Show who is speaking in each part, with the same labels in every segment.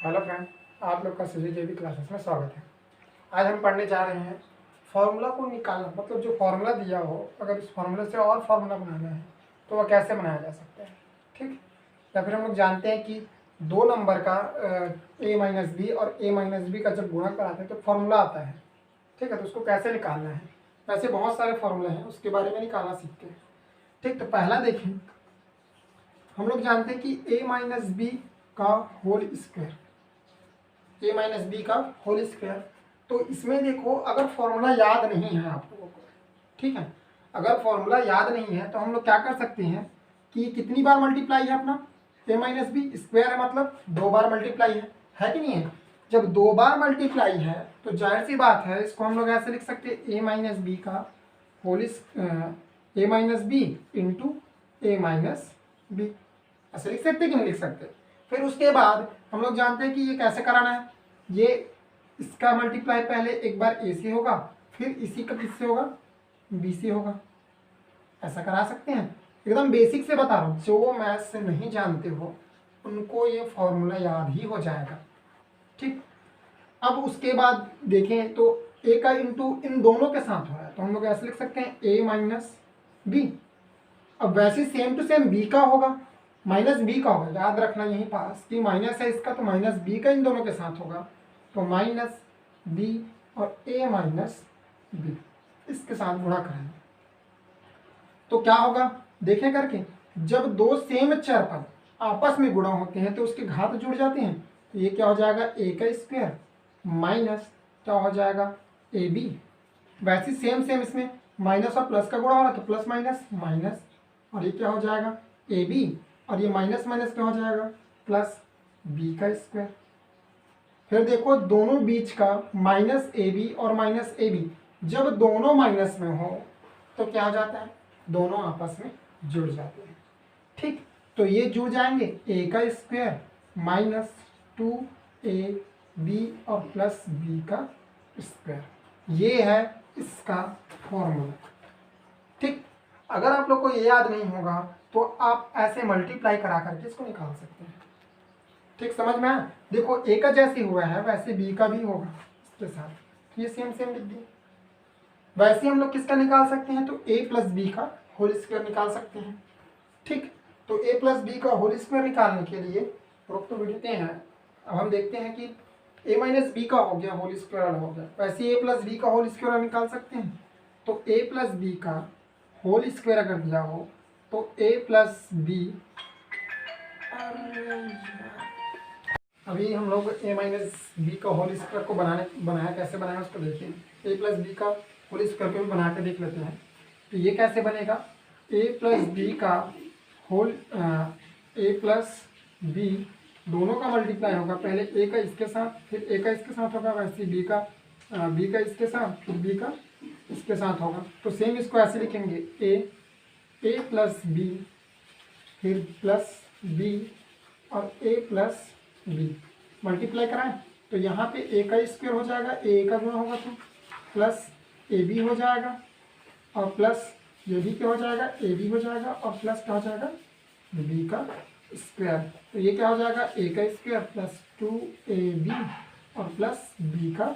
Speaker 1: Hello friend, आप लोग का CGJB क्लासेस में स्वागत है। आज हम पढ़ने जा रहे हैं फार्मूला को निकालना, मतलब जो फार्मूला दिया हो अगर उस फार्मूला से और फार्मूला बनाना है तो वह कैसे बनाया जा सकता है। ठीक, या फिर हम लोग जानते हैं कि दो नंबर का a माइनस बी और a माइनस बी का जब गुणा कराते हैं तो फार्मूला आता है। ठीक है, तो उसको कैसे निकालना है। वैसे बहुत सारे फार्मूले हैं, उसके बारे में निकालना सीखते हैं। ठीक, तो पहला देखें, हम लोग जानते हैं कि a माइनस बी का whole square, a minus B का होल स्क्वायर। तो इसमें देखो, अगर फॉर्मूला याद नहीं है आप लोगों को, ठीक है, अगर फॉर्मूला याद नहीं है तो हम लोग क्या कर सकते हैं कि कितनी बार मल्टीप्लाई है अपना a माइनस बी, स्क्वायर है मतलब दो बार मल्टीप्लाई है कि नहीं है। जब दो बार मल्टीप्लाई है तो जाहिर सी बात है इसको हम लोग ऐसे लिख सकते हैं a माइनस बी का whole a minus B into a minus B, ऐसे लिख सकते कि नहीं लिख सकते। फिर उसके बाद हम लोग जानते हैं कि ये कैसे कराना है, ये इसका मल्टीप्लाई पहले एक बार ए से होगा, फिर इसी का किससे होगा, बी से होगा। ऐसा करा सकते हैं, एकदम बेसिक से बता रहा हूँ। जो मैथ्स से नहीं जानते हो उनको ये फॉर्मूला याद ही हो जाएगा। ठीक, अब उसके बाद देखें तो ए का इंटू इन दोनों के साथ हो रहा है तो हम लोग ऐसे लिख सकते हैं ए माइनस बी। अब वैसे सेम टू सेम बी का होगा, माइनस बी का होगा, याद रखना यहीं पास कि माइनस है इसका तो माइनस बी का इन दोनों के साथ होगा, तो माइनस बी और ए माइनस बी इसके साथ गुणा करेंगे तो क्या होगा देखें करके। जब दो सेम चर पद आपस में गुणा होते हैं तो उसके घात जुड़ जाते हैं, तो ये क्या हो जाएगा ए का स्क्वायर माइनस क्या हो जाएगा ए बी। वैसे सेम सेम इसमें माइनस और प्लस का गुणा हो रहा है तो प्लस माइनस माइनस, और ये क्या हो जाएगा ए बी, और ये माइनस माइनस क्या हो जाएगा प्लस बी का स्क्वायर। फिर देखो दोनों बीच का माइनस ए बी और माइनस ए बी, जब दोनों माइनस में हो तो क्या हो जाता है, दोनों आपस में जुड़ जाते हैं। ठीक, तो ये जुड़ जाएंगे ए का स्क्वायर माइनस 2ab और प्लस बी का स्क्वायर, ये है इसका फॉर्मूला। ठीक, अगर आप लोग को ये याद नहीं होगा तो आप ऐसे मल्टीप्लाई करा करके इसको निकाल सकते हैं। ठीक, समझ में आया। देखो ए का जैसे हुआ है वैसे बी का भी होगा इसके साथ, तो ये सेम सेम लिख दिए। वैसे हम लोग किसका निकाल सकते हैं, तो a प्लस बी का होल स्क्वायर निकाल सकते हैं। ठीक, तो a प्लस बी का होल स्क्वायर निकालने के लिए रुक तो बिड़ते हैं। अब हम देखते हैं कि a माइनस बी का हो गया होल स्क्वायर हो गया, वैसे a प्लस बी का होल स्क्वायर निकाल सकते हैं। तो a प्लस बी का होल स्क्वायर अगर दिया हो तो a प्लस बी, अभी हम लोग a माइनस बी का होल स्क्वायर को बनाया कैसे बनाया उसको देखिए। a प्लस बी का होल स्क्वायर को भी बना के देख लेते हैं। तो ये कैसे बनेगा, a प्लस बी का होल a प्लस बी दोनों का मल्टीप्लाई होगा, पहले a का इसके साथ फिर a का इसके साथ होगा, वैसे b का इसके साथ फिर b का इसके साथ होगा। तो सेम इसको ऐसे लिखेंगे a प्लस बी फिर प्लस b और a प्लस बी मल्टीप्लाई कराएं तो यहाँ पे a का स्क्वायर हो जाएगा, a का गुणा होगा तो प्लस ए बी हो जाएगा, और प्लस ये भी क्या हो जाएगा ए बी हो जाएगा, और प्लस क्या हो जाएगा बी का स्क्वायर। तो ये क्या हो जाएगा ए का स्क्वायर प्लस 2ab और प्लस बी का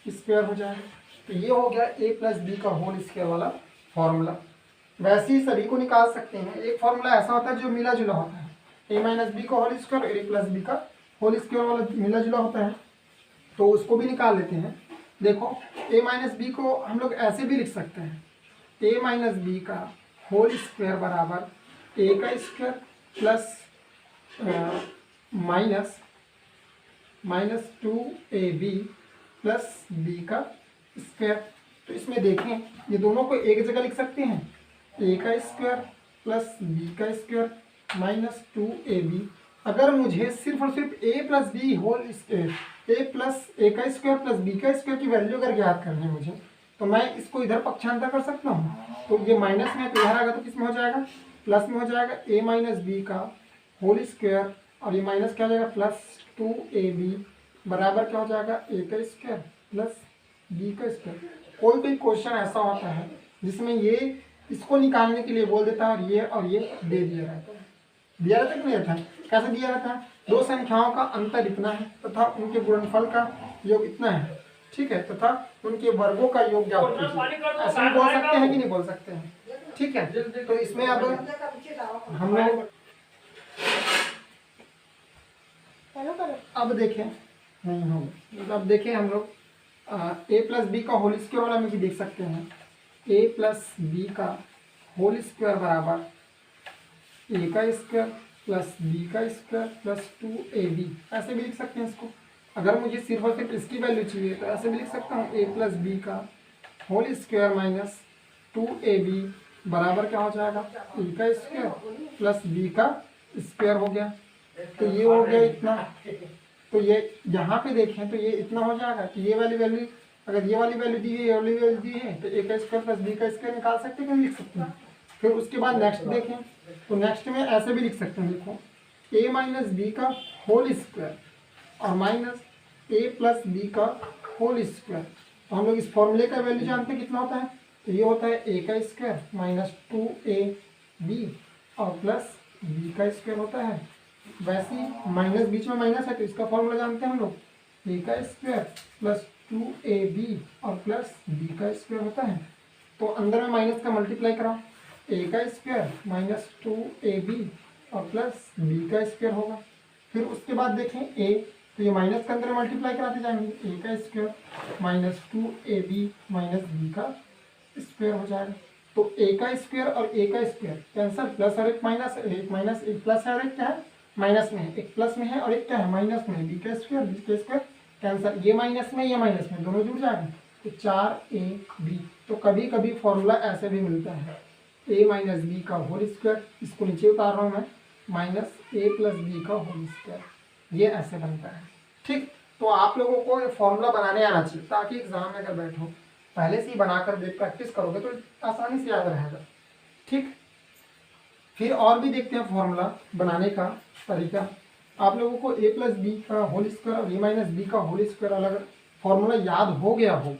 Speaker 1: स्क्वायर हो जाएगा। तो ये हो गया a प्लस बी का होल स्क्वायर वाला फॉर्मूला। वैसे ही सभी को निकाल सकते हैं। एक फॉर्मूला ऐसा होता है जो मिला जुला होता है, a माइनस बी का होल स्क्वायर और a प्लस बी का होल स्क्वायर वाला मिला जुला होता है, तो उसको भी निकाल लेते हैं। देखो a माइनस बी को हम लोग ऐसे भी लिख सकते हैं, a माइनस बी का होल स्क्वायर बराबर a का square plus minus 2ab plus b का स्क्वायर। तो इसमें देखें ये दोनों को एक जगह लिख सकते हैं, a का स्क्वायर प्लस b का स्क्वायर माइनस 2ab। अगर मुझे सिर्फ और सिर्फ a plus b whole a plus a का स्क्वायर प्लस बी का स्क्वायर की वैल्यू अगर याद करनी है मुझे, तो मैं इसको इधर पक्षांतर कर सकता हूँ। तो ये माइनस में तो इधर आएगा तो किस में हो जाएगा, प्लस में हो जाएगा a माइनस बी का होल स्क्वायर, और ये माइनस क्या हो जाएगा प्लस 2ab बराबर क्या हो जाएगा a का स्क्वायर प्लस b का स्क्वायर। कोई क्वेश्चन ऐसा होता है जिसमें ये इसको निकालने के लिए बोल देता है और ये दे दिया रहता है। दिया रहता है कि नहीं रहता है, कैसे दिया रहता है, दो संख्याओं का अंतर इतना है तथा उनके गुणनफल का योग इतना है, ठीक है, तथा उनके वर्गों का योग ज्ञात कीजिए। ऐसे भी बोल सकते हैं कि नहीं बोल सकते हैं, ठीक है। तो इसमें अब हम लोग अब देखें नहीं होगा, अब देखें हम लोग a प्लस बी का होल स्क्वायर वाला में भी देख सकते हैं। a प्लस बी का होल स्क्वायर बराबर a का स्क्वायर प्लस b का स्क्वायर प्लस 2ab, ऐसे भी लिख सकते हैं इसको। अगर मुझे सिर्फ और सिर्फ इसकी वैल्यू चाहिए तो ऐसे भी लिख सकता हूँ a प्लस बी का होल स्क्वायर माइनस 2ab बराबर क्या हो जाएगा a का स्क्वायर प्लस b का स्क्वायर हो गया। तो ये हो गया इतना, तो ये यहाँ पे देखें तो ये इतना हो जाएगा। तो ये वाली वैल्यू, अगर ये वाली वैल्यू दी है, ये वाली वैल्यू दी है, तो a का स्क्वायर प्लस b का स्क्वायर निकाल सकते हैं, लिख सकते हैं। फिर उसके बाद नेक्स्ट देखें तो नेक्स्ट में ऐसे भी लिख सकते हैं, देखो a माइनस बी का होल स्क्वायर और माइनस a प्लस बी का होल स्क्वायर। तो हम लोग इस फॉर्मूले का वैल्यू जानते हैं कितना होता है, तो ये होता है a का स्क्वायर माइनस 2ab और प्लस b का स्क्वायर होता है। वैसे ही माइनस बीच में माइनस है तो इसका फॉर्मूला जानते हैं हम लोग, a का स्क्वायर प्लस 2ab और प्लस b का स्क्वायर होता है। तो अंदर में माइनस का मल्टीप्लाई कराओ, a का स्क्वायर माइनस 2ab और प्लस b का स्क्वायर होगा। फिर उसके बाद देखें a, तो ये माइनस के अंदर मल्टीप्लाई कराते जाएंगे, a का square minus 2ab minus b का स्क्वायर हो जाएगा। तो a का स्क्वायर और a का स्क्वायर कैंसल, प्लस और एक माइनस, एक माइनस, एक प्लस है और एक क्या है माइनस में है, एक प्लस में है और एक क्या है माइनस में है, b का स्क्वायर b का स्क्वायर कैंसल, ये माइनस में ये माइनस में दोनों जुड़ जाएंगे, तो 4ab। तो कभी कभी फॉर्मूला ऐसे भी मिलता है a माइनस बी का होल स्क्वायर, इसको नीचे उतार रहा हूँ मैं, माइनस a प्लस बी का होल स्क्वायर, ये ऐसे बनता है, ठीक। तो आप लोगों को ये फॉर्मूला बनाने आना चाहिए ताकि एग्जाम में अगर बैठो पहले से ही बनाकर देख प्रैक्टिस करोगे तो आसानी से याद रहेगा, ठीक। फिर और भी देखते हैं फॉर्मूला बनाने का तरीका। आप लोगों को a प्लस बी का होल स्क्वायर और a माइनस बी का होल स्क्वायर अलग फॉर्मूला याद हो गया हो,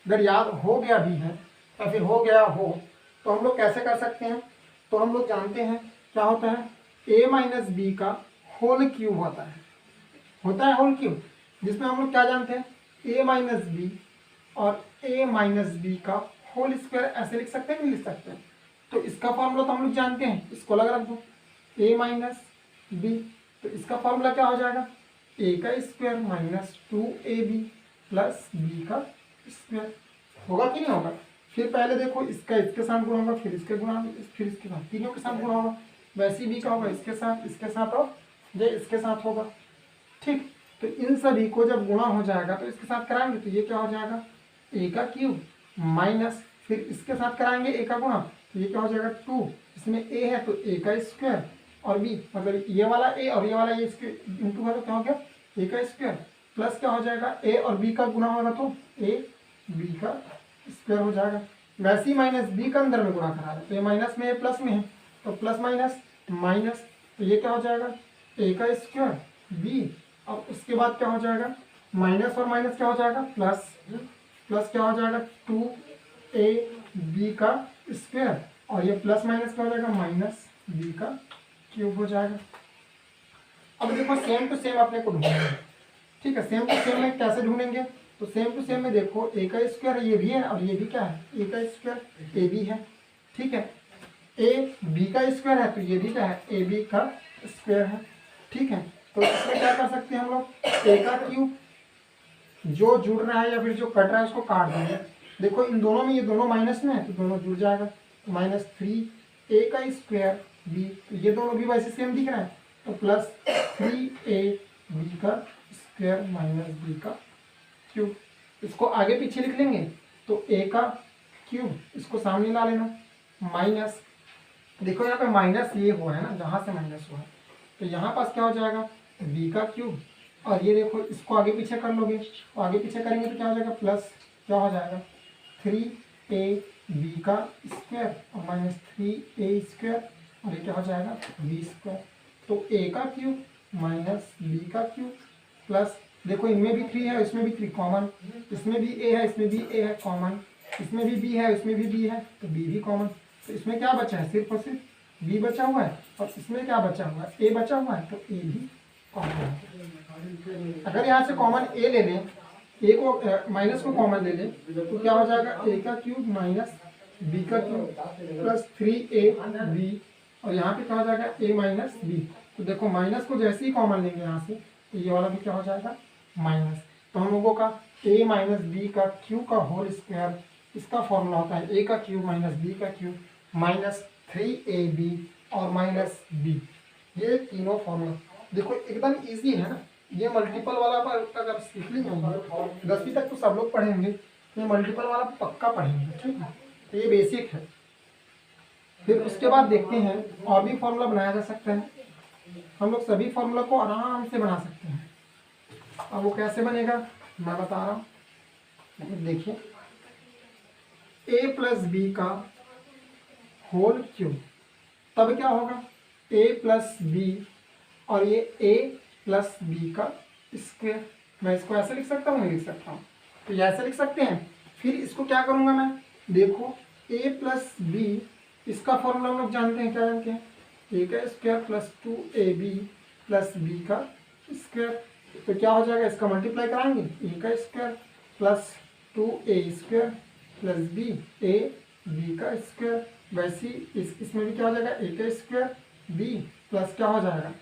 Speaker 1: अगर याद हो गया भी है या फिर हो गया हो तो हम लोग कैसे कर सकते हैं, तो हम लोग जानते हैं क्या होता है, a माइनस बी का होल क्यूब होता है होल क्यूब, जिसमें हम लोग क्या जानते हैं a माइनस बी और a माइनस बी का होल स्क्वायर ऐसे लिख सकते हैं, नहीं लिख सकते हैं। तो इसका फॉर्मूला तो हम लोग जानते हैं, इसको अलग रख दो a माइनस बी, तो इसका फॉर्मूला क्या हो जाएगा a का square minus 2ab plus b का स्क्वायर, होगा कि नहीं होगा। फिर पहले देखो इसका इसके साथ गुणा होगा, फिर इसके गुणा, फिर इसके साथ, तीनों के साथ गुणा होगा। वैसे ही b का होगा इसके साथ और ये इसके साथ होगा, ठीक। तो इन सभी को जब गुणा हो जाएगा तो इसके साथ कराएंगे तो ये क्या हो जाएगा a का क्यूब माइनस, फिर इसके साथ कराएंगे a का गुणा तो ये क्या हो जाएगा 2, इसमें a है तो a का स्क्वायर और b, मतलब ये वाला a और ये वाला a इसके इंटू है तो क्या हो गया a का स्क्वायर प्लस क्या हो जाएगा a और b का गुणा होगा तो a b का स्क्वायर हो जाएगा। वैसे ही माइनस b का अंदर में गुणा करा है तो ये माइनस में है प्लस में है तो प्लस माइनस माइनस, तो ये क्या हो जाएगा a का स्क्वायर b और उसके बाद क्या हो जाएगा माइनस और माइनस क्या हो जाएगा प्लस, प्लस क्या हो जाएगा 2ab का स्क्वायर और ये प्लस माइनस क्या हो जाएगा माइनस b का क्यूब हो जाएगा। अब देखो सेम टू सेम अपने को ढूंढना है, ठीक है। सेम टू सेम में कैसे ढूंढेंगे, तो सेम टू सेम में देखो a का स्क्वायर ये भी है और ये भी क्या है a का स्क्वायर a भी है, ठीक है। a b का स्क्वायर है तो ये भी क्या है a b का स्क्वायर है, ठीक है। तो इसमें क्या कर सकते हैं हम लोग a का क्यूब, जो जुड़ रहा है या फिर जो कट रहा है उसको काट देंगे। देखो इन दोनों में ये दोनों माइनस में है तो दोनों जुड़ जाएगा, तो माइनस 3a का स्क्वायर b, तो ये दोनों भी वैसे सेम दिख रहा है तो प्लस 3ab का स्क्वायर माइनस b का क्यूब। इसको आगे पीछे लिख लेंगे तो a का क्यूब इसको सामने ला लेना माइनस, देखो यहाँ पे माइनस ये हुआ है ना, जहाँ से माइनस हुआ है तो यहाँ पास क्या हो जाएगा b का क्यूब, और ये देखो इसको आगे पीछे कर लोगे तो आगे पीछे करेंगे तो क्या हो जाएगा प्लस क्या हो जाएगा 3ab का स्क्वायर और माइनस 3a स्क्वायर और ये क्या हो जाएगा b स्क्वायर। तो a का क्यूब माइनस b का क्यूब प्लस, देखो इनमें भी 3 है इसमें भी 3 कॉमन, इसमें भी a है इसमें भी a है कॉमन, इसमें भी b है इसमें भी b है तो b भी कॉमन। तो इसमें क्या बचा है सिर्फ और सिर्फ b बचा हुआ है और इसमें क्या बचा हुआ है a बचा हुआ है तो a भी अगर यहाँ से कॉमन ए ले लें, ए को माइनस को कॉमन ले लें, तो क्या हो जाएगा, ए का क्यूब माइनस बी का क्यूब प्लस 3ab, और यहाँ पे क्या हो जाएगा, a माइनस बी। तो देखो माइनस को जैसे ही कॉमन लेंगे यहाँ से, तो ये वाला भी क्या हो जाएगा, माइनस। तो हम लोगों का a माइनस बी का क्यूब का होल स्क्वायर, इसका फॉर्मूला होता है a का क्यूब माइनस बी का क्यूब माइनस 3ab और माइनस b। ये तीनों फॉर्मूला देखो एकदम इजी है ना। ये मल्टीपल वाला पर अगर सीख ली होंगे 10वीं तक तो सब लोग पढ़ेंगे, ये मल्टीपल वाला पक्का पढ़ेंगे, ठीक है। तो ये बेसिक है। फिर उसके बाद देखते हैं और भी फॉर्मूला बनाया जा सकता है। हम लोग सभी फॉर्मूला को आराम से बना सकते हैं। अब वो कैसे बनेगा मैं बता रहा हूँ। देखिए a प्लस बी का होल क्यूब, तब क्या होगा, a प्लस बी और ये a प्लस बी का स्क्वायर। मैं इसको ऐसे लिख सकता हूँ, नहीं लिख सकता हूँ, तो ये ऐसे लिख सकते हैं। फिर इसको क्या करूँगा मैं, देखो a प्लस बी, इसका फॉर्मूला हम लोग जानते हैं, क्या जानते हैं, a का square plus 2ab plus b का स्क्वायर। तो क्या हो जाएगा, इसका मल्टीप्लाई कराएंगे, a का square plus 2a square plus b का स्क्वायर। वैसे इसमें भी क्या हो जाएगा, a का स्क्वायर b प्लस क्या हो जाएगा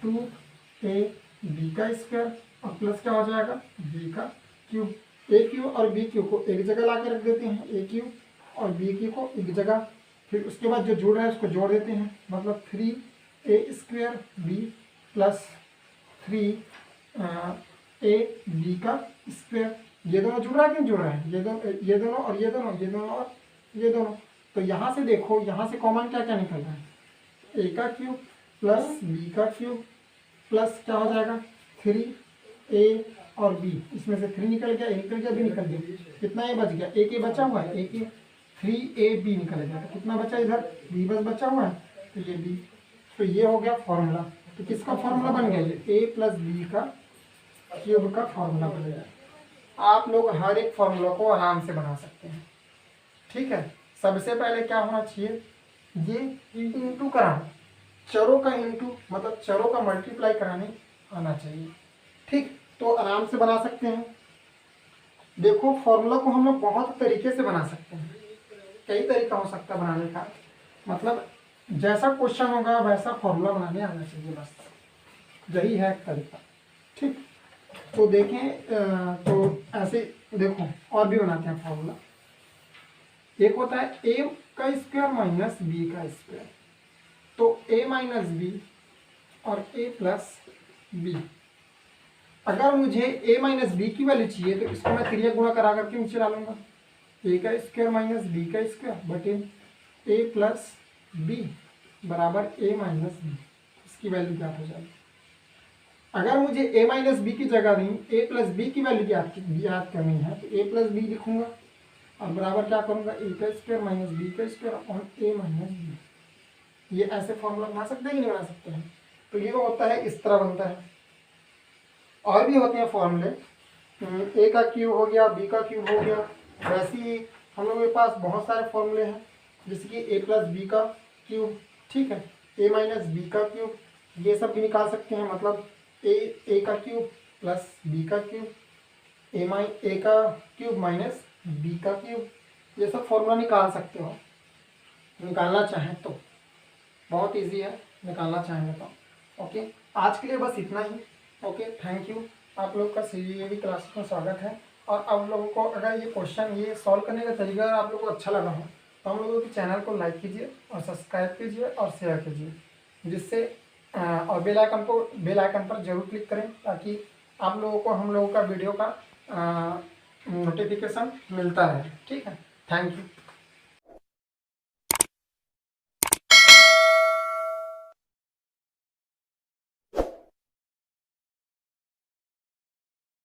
Speaker 1: 2ab का स्क्वायर और प्लस क्या हो जाएगा b का क्यूब। a क्यूब और b क्यूब को एक जगह ला के रख देते हैं, a क्यूब और b क्यूब को एक जगह। फिर उसके बाद जो जोड़ रहा है उसको जोड़ देते हैं, मतलब 3a square b plus 3ab का स्क्वायर। ये दोनों जुड़ रहा है कि नहीं जुड़ रहा है, ये दोनों और ये दोनों, ये दोनों और ये दोनों। तो यहाँ से देखो, यहाँ से कॉमन क्या क्या निकल रहा है, a का क्यूब प्लस b का क्यूब प्लस क्या हो जाएगा 3a और b, इसमें से 3 निकल गया, a निकल गया, b निकल गया, कितना ये बच गया, a के बचा हुआ है, a के 3ab निकल गया, तो कितना बचा इधर b बस बचा हुआ है, तो ये b। तो ये हो गया फॉर्मूला। तो किसका फॉर्मूला बन गया, ये a प्लस बी का क्यूब का फॉर्मूला बन गया। आप लोग हर एक फॉर्मूला को आराम से बना सकते हैं, ठीक है। सबसे पहले क्या होना चाहिए, ये इंटू कराना, चरों का इंटू मतलब चरों का मल्टीप्लाई कराने आना चाहिए, ठीक। तो आराम से बना सकते हैं। देखो फॉर्मूला को हम लोग बहुत तरीके से बना सकते हैं, कई तरीका हो सकता है बनाने का, मतलब जैसा क्वेश्चन होगा वैसा फॉर्मूला बनाने आना चाहिए, बस यही है तरीका, ठीक। तो देखें तो ऐसे देखो और भी बनाते हैं फॉर्मूला। एक होता है a का स्क्वायर माइनस b का स्क्वायर, तो a माइनस बी और a प्लस बी। अगर मुझे a माइनस बी की वैल्यू चाहिए तो इसको मैं त्रिया गुणा करा करके नीचे डालूंगा, a का स्क्वायर माइनस b का स्क्वायर बटे a प्लस बी बराबर a माइनस बी, इसकी वैल्यू क्या हो जाएगी। अगर मुझे a माइनस बी की जगह नहीं a प्लस बी की वैल्यू याद करनी है, तो a प्लस बी लिखूंगा और बराबर क्या करूंगा, a का स्क्वायर माइनस बी का स्क्वायर और a माइनस बी। ये ऐसे फॉर्मूला बना सकते हैं कि नहीं बना सकते हैं। तो ये होता है, इस तरह बनता है। और भी होते हैं फॉर्मूले, a का क्यूब हो गया, b का क्यूब हो गया। वैसे ही हम लोगों के पास बहुत सारे फॉर्मूले हैं, जैसे कि a प्लस बी का क्यूब, ठीक है, a माइनस बी का क्यूब, ये सब भी निकाल सकते हैं। मतलब a का क्यूब प्लस b का क्यूब, a का क्यूब माइनस b का क्यूब, ये सब फॉर्मूला निकाल सकते हो, निकालना चाहें तो। बहुत इजी है, निकालना चाहेंगे तो। ओके, आज के लिए बस इतना ही। Okay, thank you. आप लोग का CGAV क्लासेस में स्वागत है। और आप लोगों को अगर ये क्वेश्चन ये सॉल्व करने का तरीका आप लोगों को अच्छा लगा हो तो हम लोगों के चैनल को लाइक कीजिए और सब्सक्राइब कीजिए और शेयर कीजिए, जिससे और बेल आइकन पर जरूर क्लिक करें, ताकि आप लोगों को हम लोगों का वीडियो का नोटिफिकेशन मिलता रहे, ठीक है। Thank you.